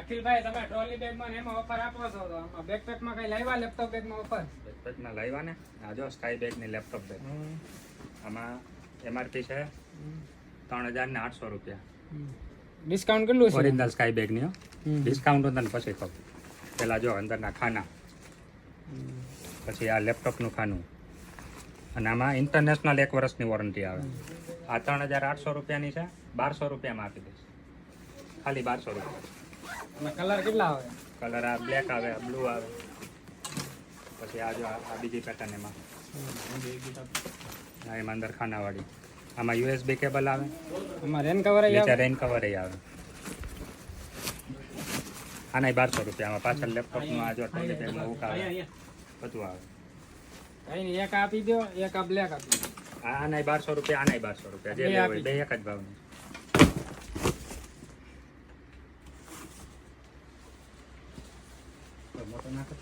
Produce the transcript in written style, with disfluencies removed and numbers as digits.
અખિલભાઈ તમે ટ્રોલી બેગમાં ને એમાં ઓફર આપો છો તો આમાં બેકપેકમાં કઈ લાવ્યા લેપટોપ બેગમાં ઓફર? બેકપેકમાં લાવ્યા ને આ જો સ્કાય બેગની લેપટોપ બેગ. આમાં એમઆરપી છે 3800 રૂપિયા. ડિસ્કાઉન્ટ કેટલું છે? ઓરિજિનલ સ્કાય બેગની ડિસ્કાઉન્ટ તને પછી કહું. પેલા જો અંદરના ખાના, પછી આ લેપટોપનું ખાનું, અને આમાં ઇન્ટરનેશનલ 1 વર્ષની વોરંટી આવે. આ 3800 રૂપિયાની છે, 1200 રૂપિયામાં આપી દઈશ. ખાલી 1200 રૂપિયા. અને કલર કેટલા આવે? કલર આ બ્લેક આવે, બ્લુ આવે, પછી આ જો આ બીજી પેટર્ન એમાં એમાં અંદર ખાનાવાળી. આમાં યુએસબી કેબલ આવે, આમાં રેન કવર નીચે રેન કવર આવે. આના 1200 રૂપિયા. આમાં પાછળ લેપટોપનું આ જો ટ્રોલી બેગમાં હુક આવે, બધું આવે. કઈ એક આપી દો, એક આ બ્લેક આપી દો. આના 1200 રૂપિયા, આના 1200 રૂપિયા. જે લેવું હોય બે એક જ ભાવની. મોટો નાખો.